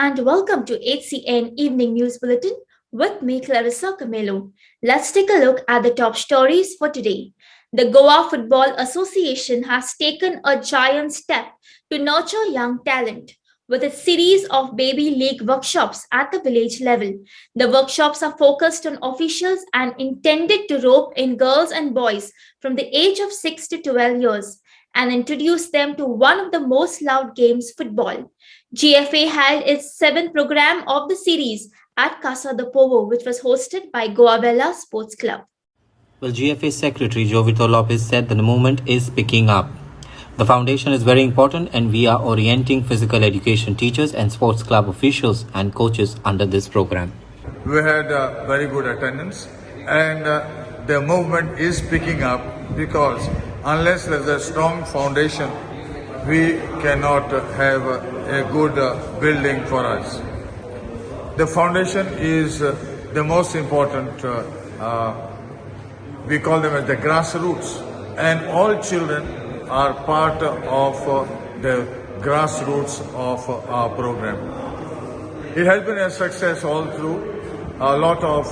and welcome to HCN Evening News Bulletin with me, Clarissa Camelo. Let's take a look at the top stories for today. The Goa Football Association has taken a giant step to nurture young talent with a series of baby league workshops at the village level. The workshops are focused on officials and intended to rope in girls and boys from the age of 6 to 12 years and introduce them to one of the most loved games, football. GFA held its seventh program of the series at Casa de Povo, which was hosted by Goa Vela Sports Club. Well, GFA Secretary Jovito Lopez said that the movement is picking up. The foundation is very important and we are orienting physical education teachers and sports club officials and coaches under this program. We had very good attendance and the movement is picking up because unless there's a strong foundation, we cannot have a good building for us. The foundation is the most important, we call them as the grassroots, and all children are part of the grassroots of our program. It has been a success all through, a lot of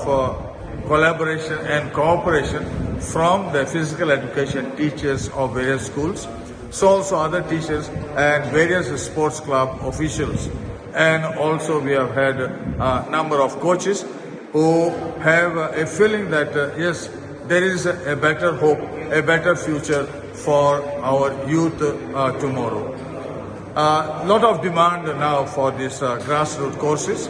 collaboration and cooperation from the physical education teachers of various schools, so also other teachers and various sports club officials. And also we have had a number of coaches who have a feeling that yes, there is a better hope, a better future for our youth tomorrow. A lot of demand now for these grassroots courses.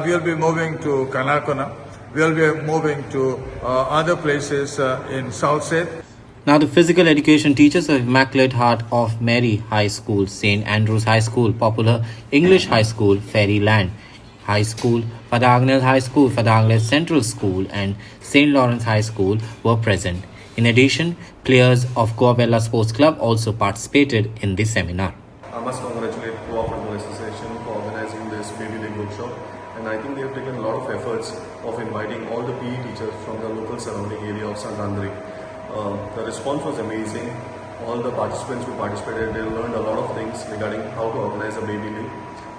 We will be moving to Kanakona. We will be moving to other places in South State. Now, the physical education teachers of Immaculate Heart of Mary High School, St. Andrews High School, Popular English High School, Fairyland High School, Father Agnes High School, Father Agnes Central School, and St. Lawrence High School were present. In addition, players of Goa Vela Sports Club also participated in this seminar. I must congratulate Goa Football Association for organizing this baby league workshop, and I think they have taken a lot of efforts of inviting all the PE teachers from the local surrounding area of Santandre. The response was amazing. All the participants who participated, they learned a lot of things regarding how to organize a baby league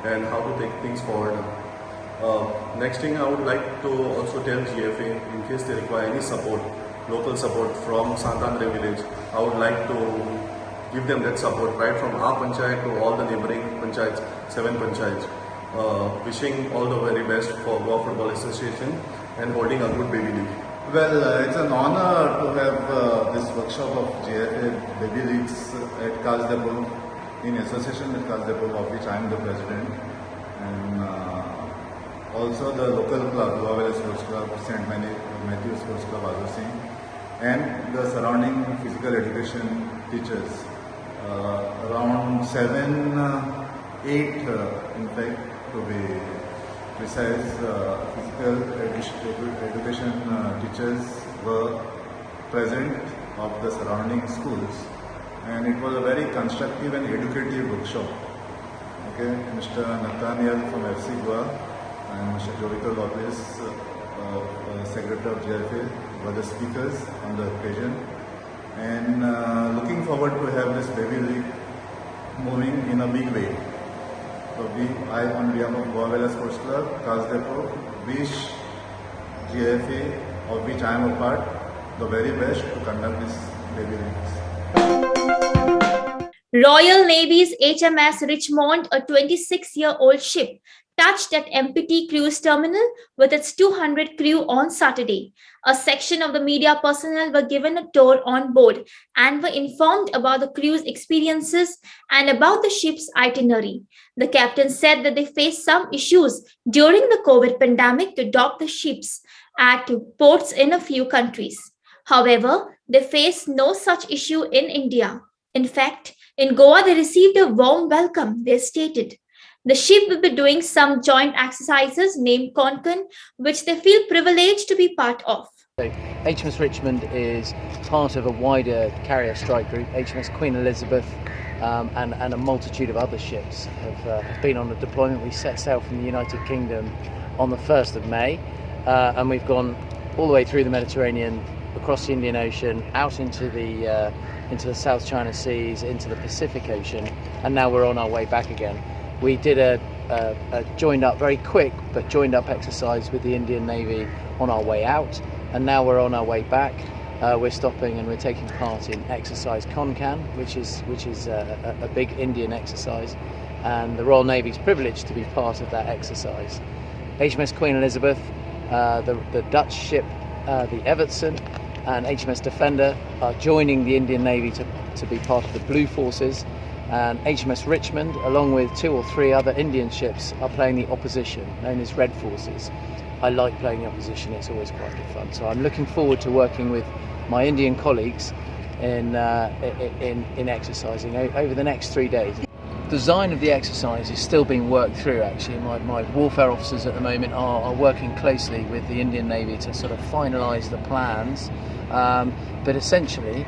and how to take things forward. Next thing I would like to also tell GFA, in case they require any support, local support from Santandre village, I would like to give them that support right from our panchayat to all the neighboring panchayats, 7 panchayats. Wishing all the very best for Goa Football Association and holding a good baby league. Well, it's an honor to have this workshop of GFA Baby Leagues at Kasdapur in association with Kasdapur, of which I am the president, and also the local club, Goa Vela Sports Club, St. Matthew Sports Club, Azusi, and the surrounding physical education teachers. Around 7, 8, in fact, to be precise, physical education teachers were present of the surrounding schools, and it was a very constructive and educative workshop. Okay, Mr. Nathaniel from FC Goa and Mr. Jovito Lopez, Secretary of GFA, were the speakers on the occasion, and looking forward to have this baby league moving in a big way. So I, on behalf of Goa Vela Sports Club, Kasdapur, wish GFA, of which I am a part, the very best to conduct this baby leagues. Royal Navy's HMS Richmond, a 26-year-old ship, touched at MPT Cruise Terminal with its 200 crew on Saturday. A section of the media personnel were given a tour on board and were informed about the crew's experiences and about the ship's itinerary. The captain said that they faced some issues during the COVID pandemic to dock the ships at ports in a few countries. However, they faced no such issue in India. In fact, in Goa, they received a warm welcome, they stated. The ship will be doing some joint exercises named Konkan, which they feel privileged to be part of. HMS Richmond is part of a wider carrier strike group. HMS Queen Elizabeth and a multitude of other ships have been on a deployment. We set sail from the United Kingdom on the 1st of May, and we've gone all the way through the Mediterranean, across the Indian Ocean, out into the South China Seas, into the Pacific Ocean, and now we're on our way back again. We did a joined up, very quick but joined up exercise with the Indian Navy on our way out, and now we're on our way back. We're stopping and we're taking part in exercise Konkan, which is a big Indian exercise, and the Royal Navy's privileged to be part of that exercise. HMS Queen Elizabeth, the Dutch ship, the Evertson, and HMS Defender are joining the Indian Navy to be part of the Blue Forces, and HMS Richmond, along with 2 or 3 other Indian ships, are playing the opposition, known as Red Forces. I like playing the opposition, it's always quite good fun. So I'm looking forward to working with my Indian colleagues in exercising over the next 3 days. The design of the exercise is still being worked through actually. My warfare officers at the moment are working closely with the Indian Navy to sort of finalise the plans, but essentially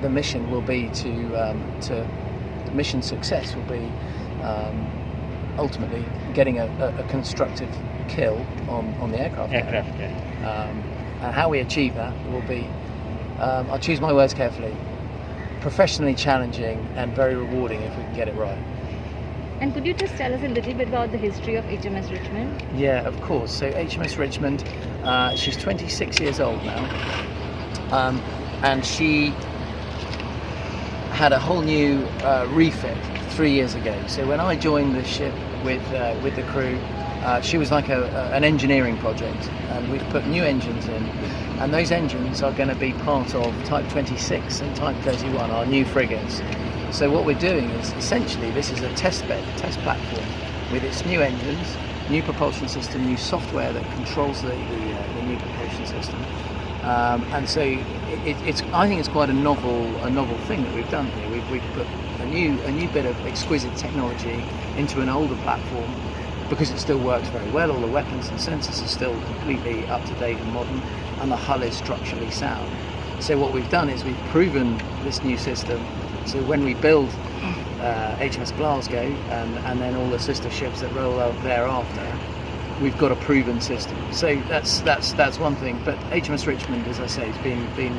the mission will be to mission success will be ultimately getting a constructive kill on the aircraft carrier. And how we achieve that will be, I'll choose my words carefully, professionally challenging and very rewarding if we can get it right. And could you just tell us a little bit about the history of HMS Richmond? Yeah, of course. So HMS Richmond, she's 26 years old now, and she had a whole new refit 3 years ago. So when I joined the ship with the crew, she was like an engineering project, and we've put new engines in, and those engines are going to be part of Type 26 and Type 31, our new frigates. So what we're doing is essentially this is a test bed, a test platform with its new engines, new propulsion system, new software that controls the new propulsion system, and so I think it's quite a novel thing that we've done here. We've put a new bit of exquisite technology into an older platform, because it still works very well. All the weapons and sensors are still completely up to date and modern, and the hull is structurally sound. So what we've done is we've proven this new system. So when we build HMS Glasgow and then all the sister ships that roll out thereafter, we've got a proven system. So that's one thing. But HMS Richmond, as I say, has been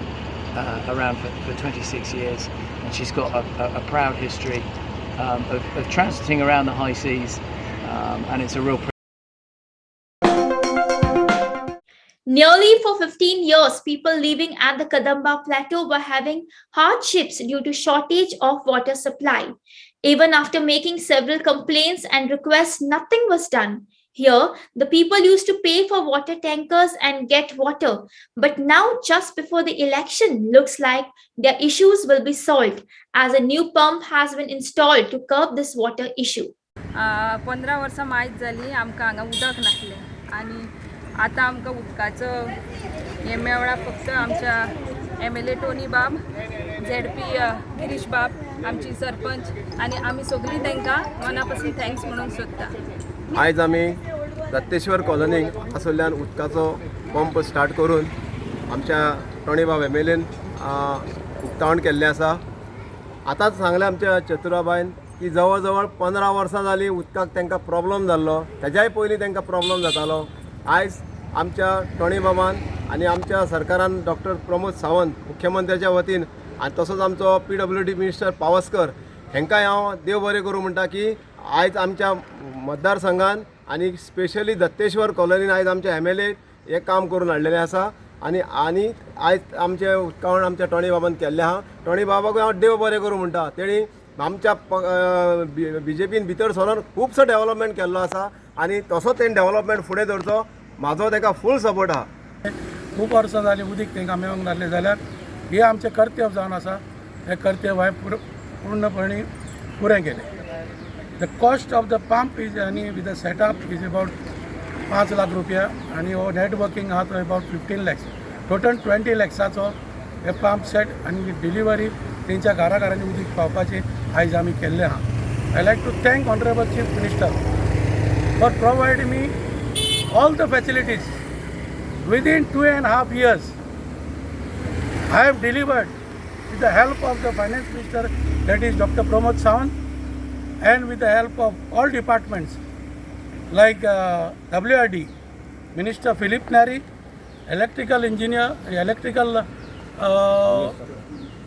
around for 26 years, and she's got a proud history of transiting around the high seas. And it's a real Nearly for 15 years, people living at the Kadamba Plateau were having hardships due to shortage of water supply. Even after making several complaints and requests, nothing was done. Here, the people used to pay for water tankers and get water. But now, just before the election, looks like their issues will be solved, as a new pump has been installed to curb this water issue. 15 वर्सां मायज जाली आमकां हांगा उदक नासलें आनी आतां आमकां उदकाचो हें मेवळा फक्त आमच्या MLA टोनी बाब, ZP गिरीश बाब, आमची सरपंच आनी आमी सगळीं तांकां मना पासून थँक्स म्हणून सोदता. आयज आमी दत्तेश्वर कॉलनीक आसल्ल्यान उदकाचो पंप स्टार्ट करून आमच्या टोणी बाब MLAन उक्तावण केल्लें आसा. आतांच सांगलें आमच्या चतुराबाईन की जवळ जवळ 15 वर्सां जालीं उदकाक तांकां प्रॉब्लम जाल्लो, तेज्याय पयलीं तांकां प्रॉब्लम जातालो. आयज आमच्या टोणी बाबान आनी आमच्या सरकारान डॉक्टर प्रमोद सावंत मुख्यमंत्र्याच्या वतीन आनी तसोच आमचो PWD मिनिस्टर पावसकर हेंकांय हांव देव बरें करूं म्हणटा की आयज आमच्या मतदारसंघान आनी स्पेशली दत्तेश्वर कॉलनीन आयज आमचे MLA हें काम करून हाडलेलें आसा. आनी आयज आमचें उदकावण आमच्या टोणी बाबान केल्लें आहा. टोणी बाबाकूय हांव देव बरें करूं म्हणटा. तेणी आमच्या BJPन भितर सरून खुबसो डेव्हलपमेंट केल्लो आसा आनी तसो तेणी डेव्हलपमेंट फुडें धरचो, म्हाजो ताका फूल सपोर्ट आहा. खूब वर्सां जालीं उदीक तांकां मेळूंक नासलें जाल्यार हें आमचें कर्तव्य जावन आसा. हें कर्तव्य हांवें पूर्णपणी पुरें केलें. The cost of the pump is आनी with the setup is about 5 lakh रुपया आनी हो नेटवर्किंग आहा तो अबाउट 15 lakhs. टोटल 20 lakhsचो हे पंप सेट आनी डिलिव्हरी तेंच्या घराघरांनी उदीक पावपाची आयज आमी केल्लें आहा. I like to thank honourable chief minister for providing me all the facilities. Within 2.5 years, I have delivered with the help of the finance minister, that is Dr. Pramod Sawant, and with the help of all departments like WRD, Minister Philip Nari, electrical engineer, electrical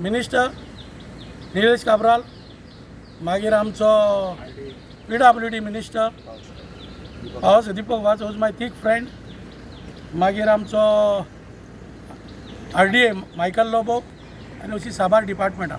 minister Nilesh Kabral, मागीर आमचो PWD minister पावस Deepak was was my thick friend. मागीर आमचो RDA Michael Lobo आनी अशी साबार डिपार्टमेंटां.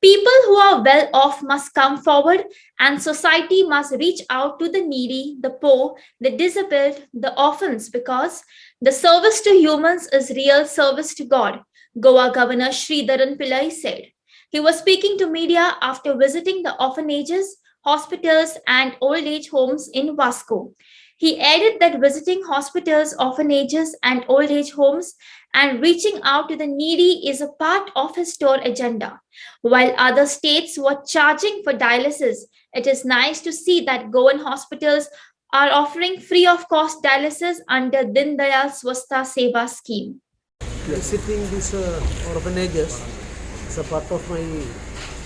People who are well off must come forward, and society must reach out to the needy, the poor, the disabled, the orphans, because the service to humans is real service to God, Goa Governor Sridharan Pillai said. He was speaking to media after visiting the orphanages, hospitals, and old age homes in Vasco. He added that visiting hospitals, orphanages, and old age homes and reaching out to the needy is a part of his tour agenda. While other states were charging for dialysis, it is nice to see that Goan hospitals are offering free of cost dialysis under Din Dayal Swasthya Seva scheme. Visiting these orphanages is a part of my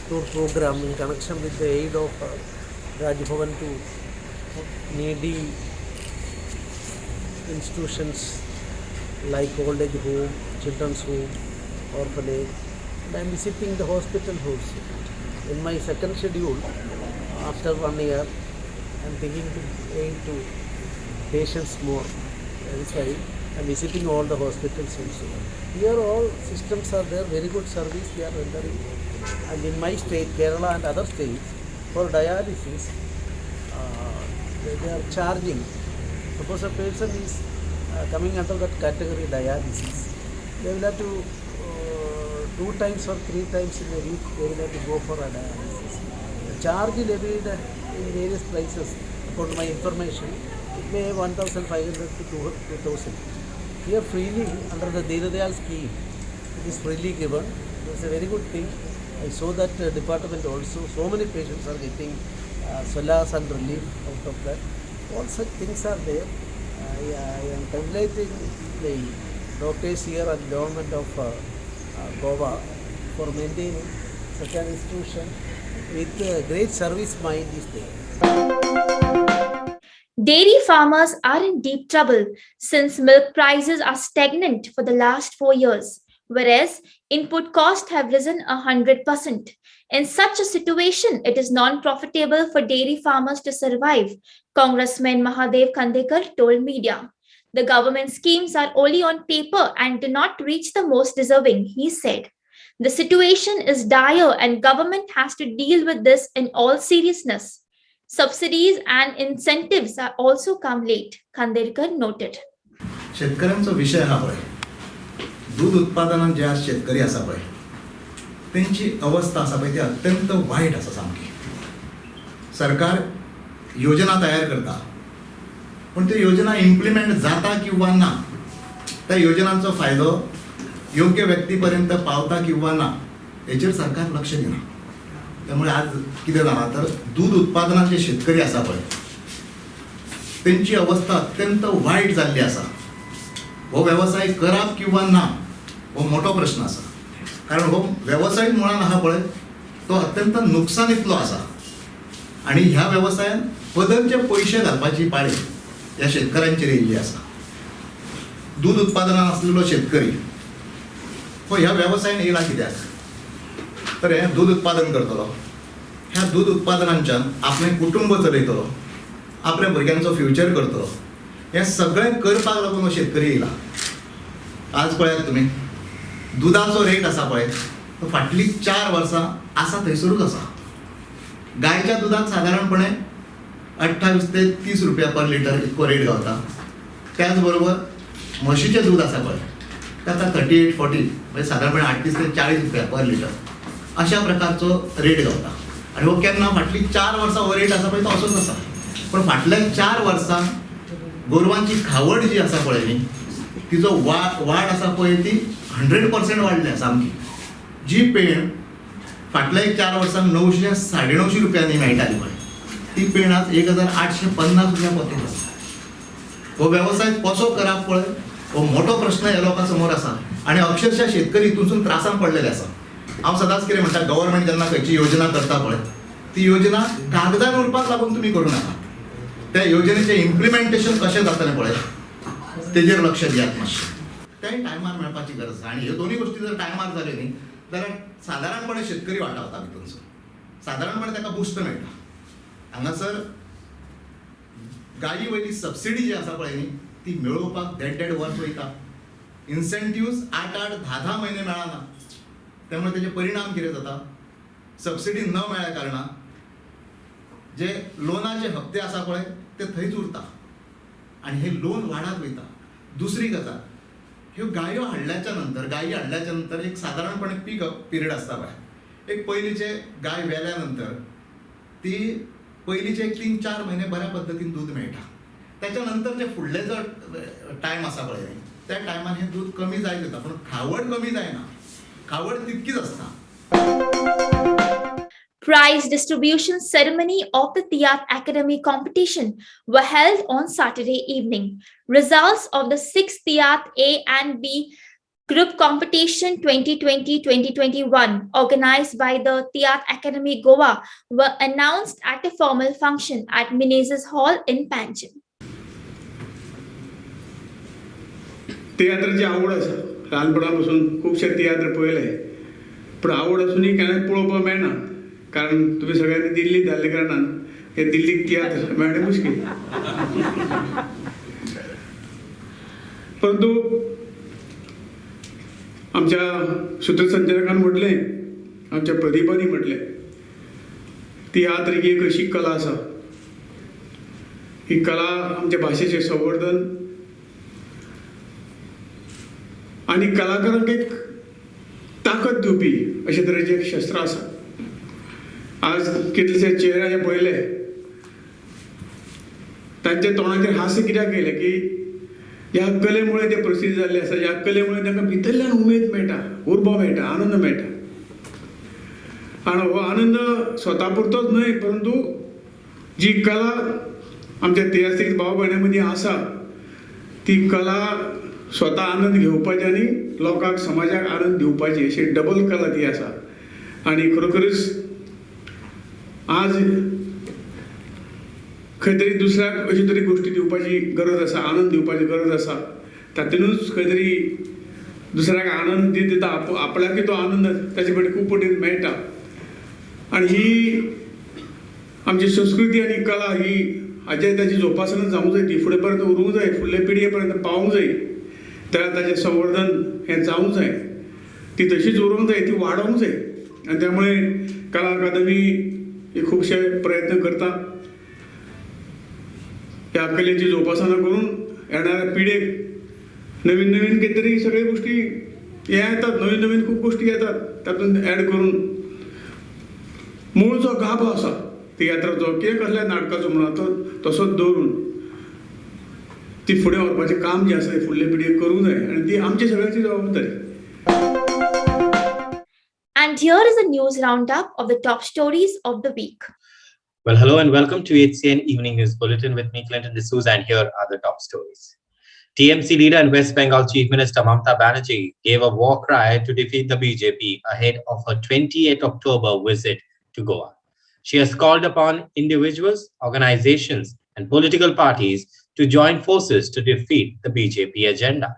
tour program in connection with the aid of Raj Bhavan to needy institutions like old age home, children's home, orphanage. And I am visiting the hospital also. In my second schedule, after 1 year, I am thinking to aid to patients more. That is why I am visiting all the hospitals also. Here all systems are there, very good service they are rendering. And in my state, Kerala and other states, for dialysis, they are charging. Suppose a person is coming under that category dialysis, they will have to 2 times or 3 times in a week they will have to go for a dialysis. The charge levied in various places, according to my information, it may have 1,500 to 2,000. Here freely under the Deen Dayal scheme, it is freely given. It is a very good thing. I saw that department also, so many patients are getting solace and relief out of that. All such things are there. I am congratulating the doctors here and government of Goa for maintaining such an institution with great service mind is there. Dairy farmers are in deep trouble since milk prices are stagnant for the last 4 years, whereas input costs have risen 100%. In such a situation, it is non-profitable for dairy farmers to survive, Congressman Mahadev Khandekar told media. The government schemes are only on paper and do not reach the most deserving, he said. The situation is dire and government has to deal with this in all seriousness. Subsidies and incentives are also come late, Khandekar noted. शेतकऱ्यांचा विषय हा पळय, दूध उत्पादनात जे आज शेतकरी आसा पळय त्यांची अवस्था आसा पळय ती अत्यंत वाईट आसा सामकी. सरकार योजना तयार करता पण त्यो योजना इम्प्लिमेंट जाता किंवा ना, त्या योजनांचो फायदो योग्य व्यक्तीपर्यंत पावता किंवा ना याचेर सरकार लक्ष दिना. त्यामुळे आज कितें जालां तर दूध उत्पादनात जे शेतकरी आसा पळय त्यांची अवस्था अत्यंत वाईट जाल्ली आसा. हो व्यवसाय करप किंवा ना हो मोठो प्रश्न आसा, कारण हो व्यवसाय मुळान आहा पळय तो अत्यंत नुकसानीतलो आसा आणि ह्या व्यवसायान पदरचे पयशे घालपाची पाळी ह्या शेतकऱ्यांचेर येयल्ली आसा. दूध उत्पादनात आसलेलो शेतकरी हो ह्या व्यवसायान येयला कित्याक तर हे दूध उत्पादन करतलो, ह्या दूध उत्पादनांच्यान आपलें कुटुंब चलयतलो, आपल्या भुरग्यांचो फ्युचर करतलो, हे सगळें करपाक लागून हो शेतकरी येयला. आज पळयात तुमी दुधाचो रेट आसा पळय तो फाटली 4 वर्सां आसा थंयसरूच आसा. गायच्या दुधाक सादारणपणे 28 ते 30 रुपया पर लिटर इतको रेट गावता. त्याच बरोबर म्हशीचें दूध आसा पळय ताका 38-40 म्हणजे सादारणपणे 38 ते 40 रुपया पर लिटर अशा प्रकारचो रेट गावता. आणि हो केन्ना फाटली 4 वर्सां हो रेट आसा पळय तो असोच आसा. पण फाटल्या 4 वर्सां गोरवांची खावड जी आसा पळय न्ही तिजो वाड आसा पळय ती 100% वाडल्या सामकी. जी पेण फाटल्या 4 वर्सांक 900-950 रुपयांनी मेळटाली पळय ती पेण आज 1850 रुपया पडटा. हो व्यवसाय कसो करप पळय हो मोठो प्रश्न ह्या लोकां समोर आसा आणि अक्षरशः शेतकरी हितूनसून त्रासान पडलेले आसा. हांव सदांच कितें म्हणटा गव्हर्मेंट जेन्ना खंयची योजना करता पळय ती योजना कागदार उरपाक लागून तुमी करूं नाका. त्या योजनेचें इम्प्लिमेंटेशन कशें जातलें पळय तेजेर लक्ष दियात मातशें. तें टायमार मेळपाची गरज आसा आणि ह्यो दोनूय गोश्टी जर टायमार जाल्यो न्ही जाल्यार सादारणपणे शेतकरी वाटावता भितूनसून. सादारणपणे ताका बुस्ट मेळटा. हांगासर गाडी वयली सबसिडी जी आसा पळय न्ही ती मेळोवपाक देड वर्स वयता. इन्सेंटिव्स 8-10 म्हयने मेळना. त्यामुळे त्याचे परिणाम कितें जाता, सबसिडी न मेळ्ळ्या कारणान जे लोनाचे हप्ते आसा पळय ते थंयच उरता आनी हे लोन वाडत वयता. दुसरी गजाल, ह्यो गायो हाडल्याच्या नंतर एक सादारणपणे पीक पिरियड आसता पळय. एक पयलींचे गाय वेल्या नंतर ती पयलींचे 3-4 म्हयने बऱ्या पद्दतीन दूध मेळटा. त्याच्या नंतर जे फुडले जो टायम आसा पळय त्या टायमान हे दूध कमी जायत वता, पूण खावड कमी जायना, खावड तितकीच आसता. Prize distribution ceremony of the Tiyat Academy competition were held on Saturday evening. Results of the 6th Tiyat A and B group competition 2020-2021 organized by the Tiyat Academy Goa were announced at a formal function at Menezes Hall in Panjim. तियात्राची आवड आसा, ल्हानपणा खूबशे तियात्र पळयले, पूण आवड असूनय केन्ना पळोवपाक मेळना, कारण तुम्ही सगळ्यांनी दिल्लीत धाडले कारणान हे दिल्लीक तियात्र मेळणें मुश्कील. परंतु आमच्या सूत्रसंचालकान म्हटलें, आमच्या प्रदीपानी म्हटलें, तियात्र ही एक अशी कला आसा, ही कला आमच्या भाशेचें संवर्धन आनी कलाकारांक एक ताकद दिवपी अशे तरेचें एक शस्त्र आसा. आज कितलेशे चेहरे हांवें पळयले, तांच्या तोंडाचेर हास्य कित्याक येयलें की ह्या कलेमुळे ते प्रसिद्ध जाल्ले आसा, ह्या कलेमुळे तांकां भितरल्यान उमेद मेळटा, उर्बा मेळटा, आनंद मेळटा. आनी हो आनंद स्वता पुरतोच न्हय, परंतु जी कला आमच्या तियात्रीक भाव भयणां मदीं आसा ती कला स्वता आनंद घेवपाची आनी लोकांक समाजाक आनंद दिवपाची अशी डबल कला ती आसा. आनी खरोखरच आज खंय तरी दुसऱ्याक अशी तरी गोश्टी दिवपाची गरज आसा, आनंद दिवपाची गरज आसा. तातूंतच खंय तरी दुसऱ्याक आनंद दिता, आपल्याकय तो आनंद ताचे कडेन खूब पटीन मेळटा. आनी ही आमची संस्कृती आनी कला ही हाजे ताची जोपासना जावंक जाय, ती फुडें पर्यंत उरूंक जाय, फुडले पिळगे पर्यंत पावूंक जाय, ताचें संवर्धन हें जावंक जाय, ती तशीच उरूंक जाय, ती वाडोवंक जाय. आनी त्यामुळे कला अकादमी हे खूबशे प्रयत्न करता ह्या कलेची जोपासना करून येणाऱ्या पिळगेक नवीन नवीन कितें तरी सगळे गोश्टी हे येतात, नवीन नवीन खूब गोश्टी येतात, तातूंत ऍड करून मूळ जो गाभो आसा तियात्राचो किंवा कसल्या नाटकाचो म्हणून तसोच दवरून ती फुडें व्हरपाचें काम जें आसा फुडले पिळगेक करूंक जाय आनी ती आमची सगळ्यांची जबाबदारी. And here is a news roundup of the top stories of the week. Well, hello and welcome to HCN Evening News Bulletin with me, Clinton D'Souza, and here are the top stories. TMC leader and West Bengal Chief Minister Mamata Banerjee gave a war cry to defeat the BJP ahead of her 28th October visit to Goa. She has called upon individuals, organizations, and political parties to join forces to defeat the BJP agenda.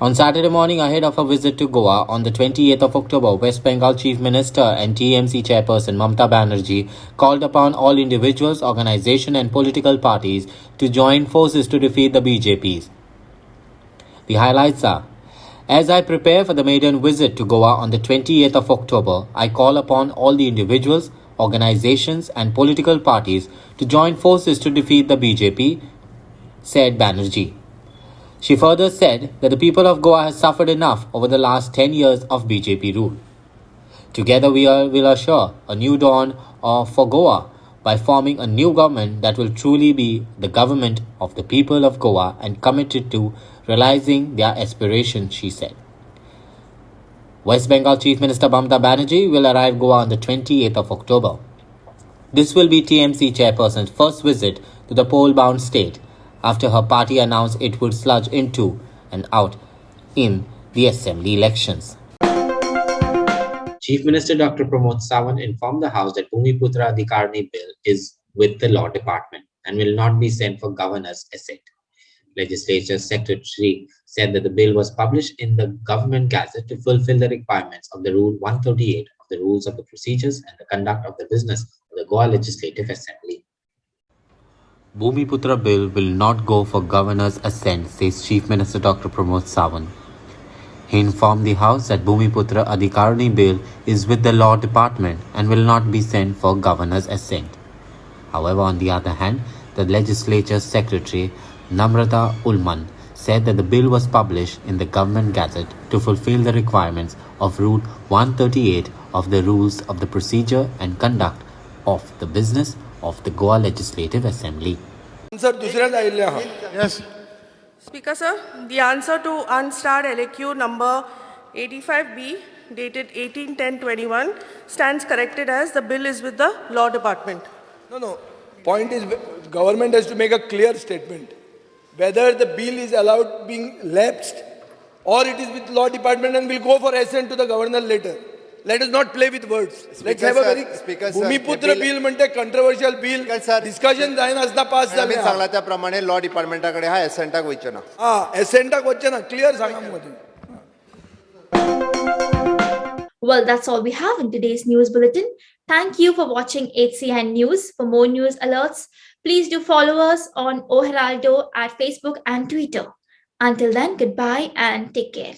On Saturday morning, ahead of her visit to Goa on the 28th of October, West Bengal Chief Minister and TMC Chairperson Mamata Banerjee called upon all individuals, organizations and political parties to join forces to defeat the BJPs. The highlights are, as I prepare for the maiden visit to Goa on the 28th of October, I call upon all the individuals, organizations and political parties to join forces to defeat the BJP, said Banerjee. She further said that the people of Goa has suffered enough over the last 10 years of BJP rule. Together we will assure a new dawn for Goa by forming a new government that will truly be the government of the people of Goa and committed to realizing their aspirations, she said. West Bengal Chief Minister Mamata Banerjee will arrive Goa on the 28th of October. This will be TMC chairperson's first visit to the poll-bound state after her party announced it would sludge into and out in the assembly elections. Chief Minister Dr. Pramod Sawant informed the House that Bhumiputra Adhikarani bill is with the Law Department and will not be sent for Governor's assent. Legislature Secretary said that the bill was published in the Government Gazette to fulfill the requirements of the Rule 138 of the Rules of the Procedures and the Conduct of the Business of the Goa Legislative Assembly. Bhumiputra Bill will not go for Governor's assent, says Chief Minister Dr. Pramod Sawant. He informed the House that Bhumiputra Adhikarani Bill is with the Law Department and will not be sent for Governor's assent. However, on the other hand, the Legislature Secretary Namrata Ulman said that the bill was published in the Government Gazette to fulfill the requirements of Rule 138 of the Rules of the Procedure and Conduct of the Business of the Goa Legislative Assembly. Yes. Speaker sir, the answer to unstarred LAQ number 85B dated 18/10/21 stands corrected as the bill is with the Law Department. No. Point is, government has to make a clear statement whether the bill is allowed being lapsed or it is with Law Department and will go for assent to the governor later. Let us not play with words. Let's have a very Bhumiputra bill म्हणजे controversial bill discussion जायना असता पास आम्ही सांगला त्याप्रमाणे law डिपार्टमेंटाकडे हा एसेंटाक वयचे ना. एसेंटाक वचचे ना, clear Sanga mug. Well, that's all we have in today's news bulletin. Thank you for watching HCN News. For more news alerts, please do follow us on O Heraldo at Facebook and Twitter. Until then, goodbye and take care.